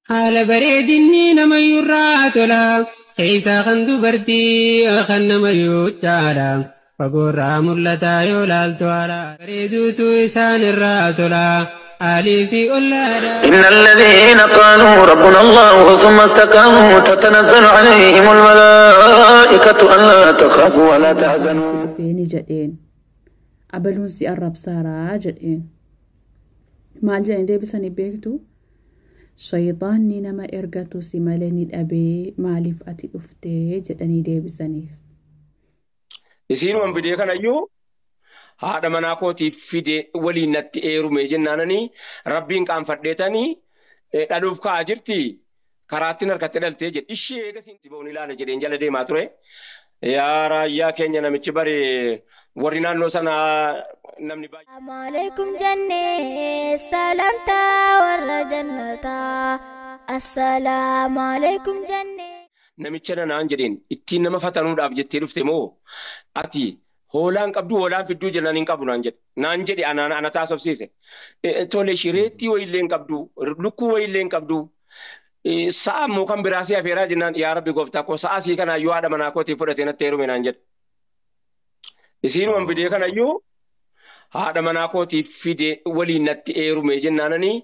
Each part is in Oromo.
حال بريدني نما يراتلا خيسا خندو برتي أخن ميوتالا فقرى ملتا يولالتوالا بريدو تويسان الراتلا آلي في أولادا إن الذين قالوا ربنا الله ثم استقاموا تتنزل عليهم الملائكة ألا تخافوا ولا تحزنوا فيني جدين أبلون سي الرب سارا جدين ما جدين دي بساني بيكتو شيطان نما إرغتو سي ماليني الأبي ماليف أتي أفتي جدني دي بساني isiin wan fidee kanayyuu haadha manaa kootiif fide waliin natti eerume jennaananii rabbiin qaanfadheetanii dhaluuf ka'aa jirti karaattiin harkatti dhaltee jedhe ishee eegasiin ba'uun ilaala jedheen jala deemaa ture. Yaa raayyaa keenya namichi bare warri naannoo sanaa namni baay'ee. Assalamualaikum jannee salamta warra jannataa. Assalamualaikum jannee. Namicha nanaan jedheen ittiin nama fatanuudhaaf jettee dhufte moo ati hoolaan qabdu hoolaan fidduu jennaan hin qabu naan jedhe ana taasofsiise. Tole shireettii wayiillee hin qabdu lukkuu wayiillee hin qabdu sa'a immoo kan biraasii afeeraa jennaan yaa rabbi gooftaa koo sa'a sii kanaayyuu haadha manaa kootiif fudhatee natti heerume naan jedhe. Isiin wan fidee kanayyuu haadha manaa kootiif fide waliin natti heerume jennaananii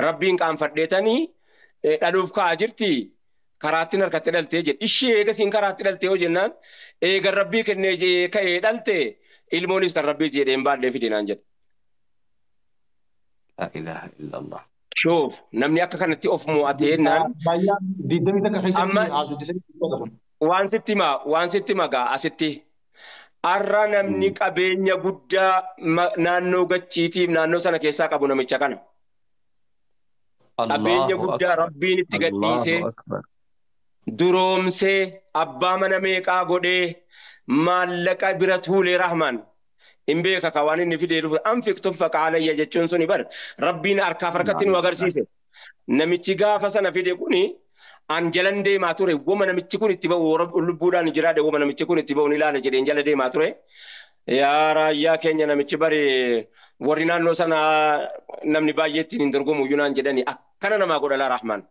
rabbiin qaanfadheetanii dhaluuf ka'aa jirti. Karaattiin harkatti dhaltee jedhe ishee eegasiin karaatti dhaltee hoo jennaan eegan rabbii kennee ka'ee dhalte ilmoonis kan rabbiiti jedheen baadhee fide naan jedhe. La ilaha illallah. Shoof namni akka kanatti of mo'atee jennaan waan sitti magaa asitti har'a namni qabeenya guddaa naannoo gachiitiif naannoo sana keessaa qabu namicha kana. Qabeenya guddaa rabbiin itti gadhiisee. Duroomsee abbaa mana meeqaa godhee maallaqa bira tuulee rahman hin beeka ka waan inni fidee dhufe anfiqtum faqaalayya jechuun suni bar rabbiin harkaaf harkatti nu agarsiise namichi gaafa sana fide kuni an jalan deemaa ture wama namichi kun itti ba'u lubbuudhaan jiraade wama namichi kun itti ba'u ni ilaala jedheen jala deemaa ture. Yaa raayyaa keenya namichi bare warri naannoo sana namni baay'ee ittiin hin dorgomu iyyuu naan jedhani akkana namaa godha laa rahman.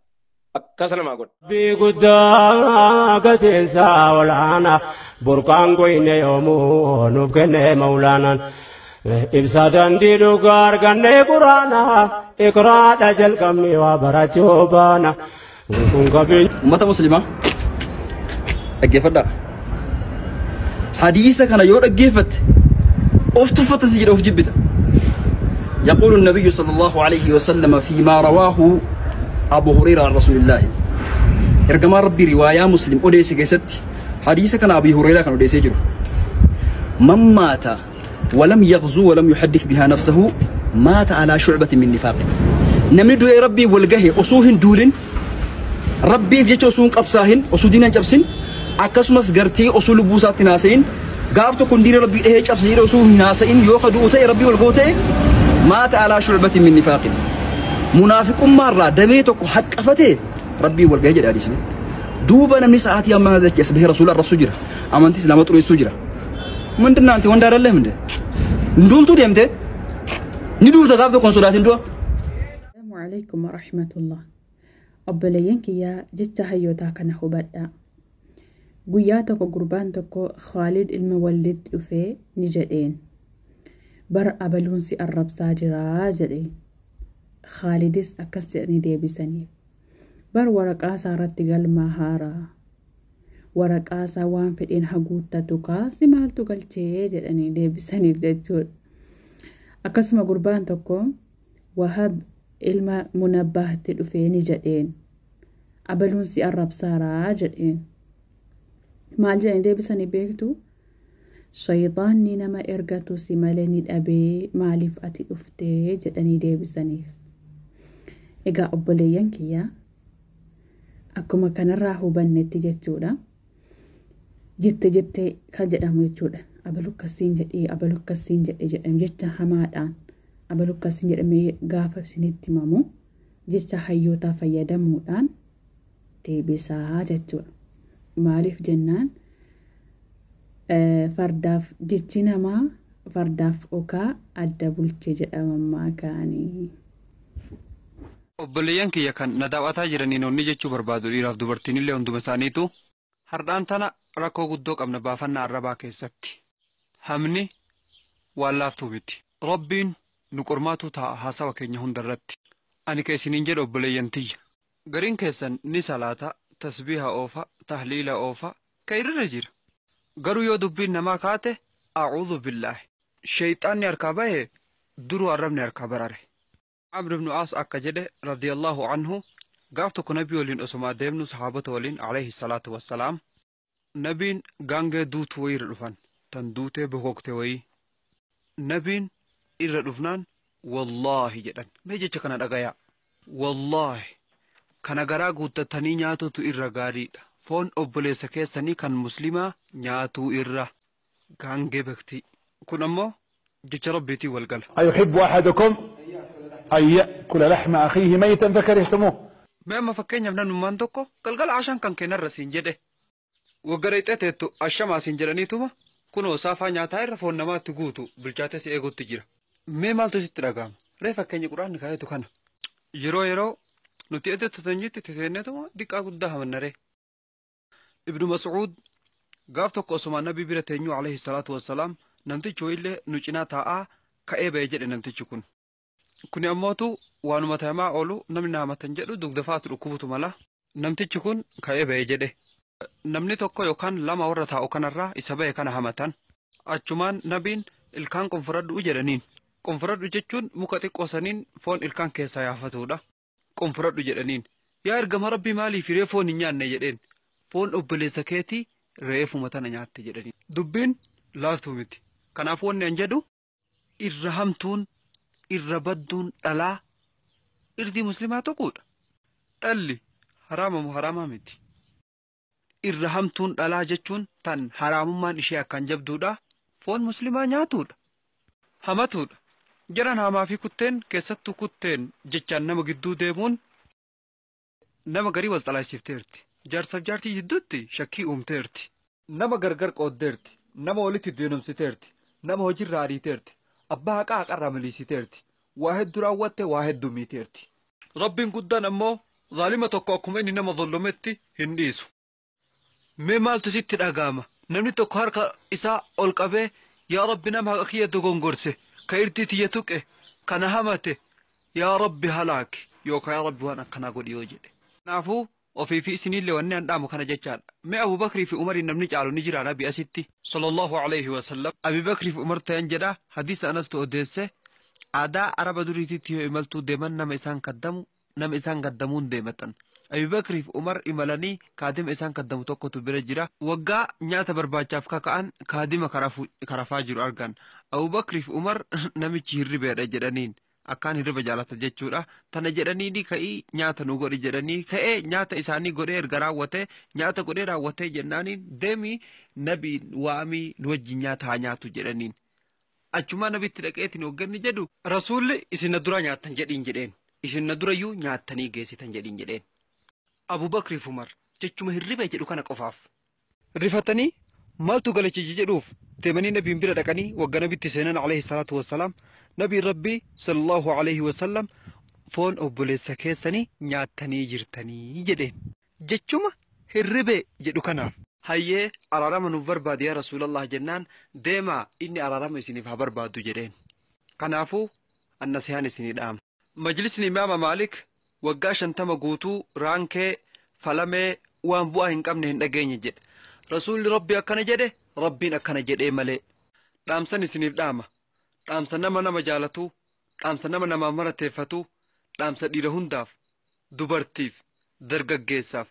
Akkasana maa godha. Guddaa gateessaa olaanaa burqaan goyne yoomuu nuuf kenne maulaanaan ibsa dandii dhugaa argannee quraanaa iqraadha jalqabni waa barachuu baana. Ummata muslimaa dhaggeeffadhaa. Hadiisa kana yoo dhaggeeffatte of tuffatan si jedha of jibbita. يقول النبي صلى الله عليه وسلم فيما رواه أبو هريرة عن رسول الله إرجما ربي رواية مسلم أوديس جسد حديث كان أبي هريرة كان أوديس يجرو من مات ولم يغزو ولم يحدث بها نفسه مات على شعبة من نفاق نمد يا ربي والجاه أصوهن دولن ربي في أصوهن قبساهن أصودين جبسن أكسمس قرتي أصول بوسات ناسين قابتو كندير ربي إيه جبسير أصوهن ناسين يأخذوا أتى ربي والجوتة مات على شعبة من نفاق منافق مرة دميتك حق أفتي ربي والجاهد أديس دوبنا من ساعات يوم هذا يسبه رسول الله الرسول جرا أمانتي سلامة رؤيس سجرا من دنا أنت وندار الله من ده ندول تو ديم ده ندول تغافل كونسولات ندوا. السلام عليكم ورحمة الله. أبلينك يا جت هيوتا كان خبدا قياتك وقربانتك خالد المولد في نجدين بر أبلون سي الرب ساجرا جدين خالدس أكسرني دي بسني بر ورقا سارت قل مهارا ورقا سوان في إن حقوتا توكا سمال توكال جدني دي بسني بجتور أكسم قربان توكو وهب إلما منبه تدفيني جدين أبلون سي الرب سارا جدين مال جدين دي بسني بيكتو شيطان نما إرغتو سي ماليني الأبي ماليف أتي أفتي جدني دي بسني Egaa obboleeyyan kiyyaa akkuma kanarraa hubannetti jechuudha. Jette kan jedhamu jechuudha. Abalukkasiin jedhee jedhamu jecha hamaadhaan abalukkasiin jedhamee gaafa isinitti himamu jecha hayyootaa fayyadamuudhaan deebisaa jechuudha. Maaliif jennaan fardaaf jechi namaa fardaaf okaa adda bulchee jedhamammaa kaanii. obboleeyyan kiyya kan na daawwataa jiraniin onni jechuu barbaadu dhiiraaf dubartiin illee hunduma isaaniitu hardhaan tana rakkoo guddoo qabna baafannaa arrabaa keessatti. Hamni waan laaftuu miti. Rabbiin nu qormaatu ta'a haasawa keenya hundarratti. Ani ka isiniin jedhu obboleeyyan tiyya. Gariin keessan ni salaata, tasbiiha oofa, tahliila oofa, ka irra jira. Garuu yoo dubbiin namaa kaate, a'uudhu billaahi. Shayxaanni harkaa bahe duruu arrabni harkaa barare. Amr ibn Aas akka jedhe radiyallahu anhu gaaf tokko nabii waliin osoma deemnu sahaabota waliin alayhi salaatu wassalaam. Nabiin gaangee duutu wayii irra dhufan tan duutee bokokte wayii. Nabiin irra dhufnaan wallaahi jedhan mee jecha kana dhagayaa. Wallaahi kana garaa guuttatanii nyaatutu irra gaariidha. Foon obboleessa keessanii kan muslimaa nyaatuu irra gaangee bakti. Kun ammoo jecha rabbiitii walgala. أيحب أحدكم أن يأكل لحم أخيه ميتا فكرهتموه. ما أما فكين يمنا نمان توكو قلقل عشان كان كنا الرسين جده. وقريت أتيتو الشمع سنجرانيتوما كنو صافا نياتا رفون نما تقوتو بالجاتة سيئغو تجيرا. ما مالتو ستراغام ريفا كين يقران نكايتو كان. يرو نتي أتيتو تنجيت تتينيتوما ديكا قدها من نري. ابن مسعود قاف توكو سما نبي بيرتينيو عليه الصلاة والسلام namtichi illee nu cinaa taa'aa ka'ee ba'ee jedhe namtichi kun. Kuni ammootu waanuma taa'amaa oolu namni naamatan jedhu dugdafaatu dhukkubutu mala. Namtichi kun ka'ee ba'ee jedhe. Namni tokko yookaan lama warra taa'u kanarraa isa ba'e kana hamatan. Achumaan nabiin ilkaan qonforadhu jedhaniin. Qonforadhu jechuun muka xiqqoosaniin foon ilkaan keessaa yaafatudha. Qonforadhu jedhaniin. Yaa ergama rabbii maaliif re'ee foon hin nyaanne jedheen. Foon obboleessa keetii re'eefuma tana nyaatte jedhaniin. Dubbiin laaftuu miti. Kanaaf wanni an jedhu irra hamtuun irra badduun dhalaa irdii muslimaa tokkodha. Dhalli haraamamu haraamaa miti. Irra hamtuun dhalaa jechuun tan haraamummaan ishee akkaan jabduudha. Foon muslimaa nyaatuudha. Hamatuudha. Jaran hamaa fi kutteen keessattuu kutteen jechaan nama gidduu deemuun nama garii wal xalaayisifteerti. Jaarsaaf jaartii jidduutti shakkii uumteerti. Nama gargar qooddeerti. Nama walitti deemsiteerti. Nama hojiirraa ariiteerti. Abbaa haqaa haqarraa miliisiteerti. Waa hedduu raawwatte waa hedduu miiteerti. Rabbiin guddaan ammoo zaalima tokko akkuma inni nama zollometti hin dhiisu. Mee maaltu sitti dhaga'ama? Namni tokko harka isaa ol qabee yaa Rabbi nama haqa kiyya dogongorse ka irdii tiyya tuqe kana hamate yaa Rabbi halaaki yookaan yaa Rabbi waan akkanaa godhi yoo jedhe. Kanaafuu ofii fi isinillee wanni an dhaamu kana jechaadha. Mee Abu Bakrii fi Umariin namni caalu ni jira nabi asitti sallallahu alayhi wa sallam. Abi Bakrii fi Umar ta'an jedha hadiisa anastu odeesse aadaa araba duriititti yoo imaltuu deeman nama isaan kaddamu nama isaan gaddamuun deematan. Abi Bakrii fi Umar imalanii kaadima isaan kaddamu tokkotu bira jira. Waggaa nyaata barbaachaaf kaka'an kaadima karafaa jiru argan. Abu Bakrii fi Umar namichi hirribeedha jedhaniin. Akkaan hirriba jaalata jechuudha. Tana jedhanii ka'ii nyaata nu godhi jedhanii ka'ee nyaata isaanii godhee erga raawwatee nyaata godhee raawwatee jennaaniin deemii nabi waamii nu wajjin nyaata haa nyaatu jedhaniin. Achumaa nabitti dhaqeetiin hogganni jedhu rasuulli isin na dura nyaattan jedhiin jedheen. Isin na durayyuu nyaattanii geessitan jedhiin jedheen. Abu Bakrii fi Umar jechuma hirriba jedhu kana qofaaf. Rifatanii maaltu galachichi jedhuuf deemanii nabiin bira dhaqanii wagga nabitti seenan alayhi salaatu wassalaam. Nabi Rabbi sallallahu alayhi wa sallam foon obboleessa keessanii nyaattanii jirtanii jedheen. Jechuma hirribe jedhu kanaaf. Hayyee araarama nuuf barbaade yaa Rasuulallah jennaan deemaa inni araarama isiniif haa barbaadu jedheen. Kanaafuu annasiyaan isinii dhaama. Majlisni Imaama Maalik waggaa 50 guutuu raankee falamee waan bu'aa hin qabne hin dhageenye jedhe. Rasuulli Rabbi akkana jedhe Rabbiin akkana jedhee malee. Dhaamsan isiniif dhaama. Dhaamsa nama jaalatu, dhaamsa nama marateeffatu, dhaamsa dhiira hundaaf, dubartiif, dargaggeessaaf,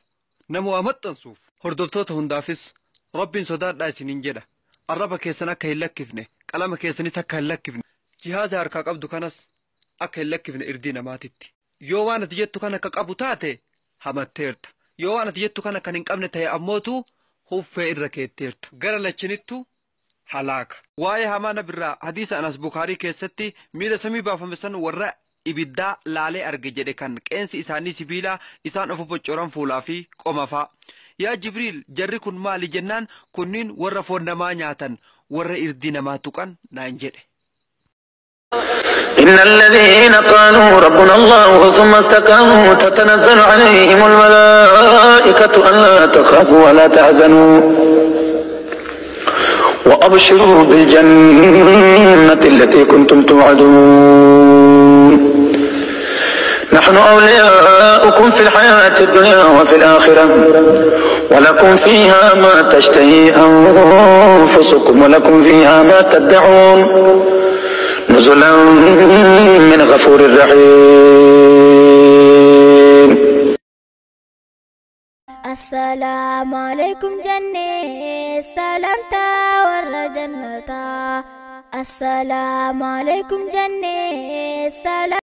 nama waa maxxansuuf, hordoftoota hundaafis Rabbiin sodaadhaa isiniin jedha. Arraba keessan akka hin lakkifne, qalama keessanis akka hin lakkifne, jihaaza harkaa qabdu kanas akka hin lakkifne irdii namaatitti. Yoo waan ati jettu kan akka qabu taate hamatteerta. Yoo waan ati jettu kan akka hin qabne ta'e ammootu huffee irra keetteerta. Gara lachinittu halaaka. Waa'ee hamaa nabirraa hadiisa Anas Bukaarii keessatti miila samii baafame san warra ibiddaa laalee arge jedhe kan qeensi isaanii sibiilaa isaan of boccoran fuulaa fi qomafaa. Yaa Jibriil jarri kun maali jennaan kunniin warra foon namaa nyaatan warra irdii namaa tuqan naan jedhe. إن الذين قالوا ربنا الله ثم استقاموا تتنزل عليهم الملائكة ألا تخافوا ولا تحزنوا وأبشروا بالجنة التي كنتم توعدون نحن أولياؤكم في الحياة الدنيا وفي الآخرة ولكم فيها ما تشتهي أنفسكم ولكم فيها ما تدعون نزلا من غفور رحيم. السلام عليكم جنة سلامتا ور جنتا. السلام عليكم جنة سلام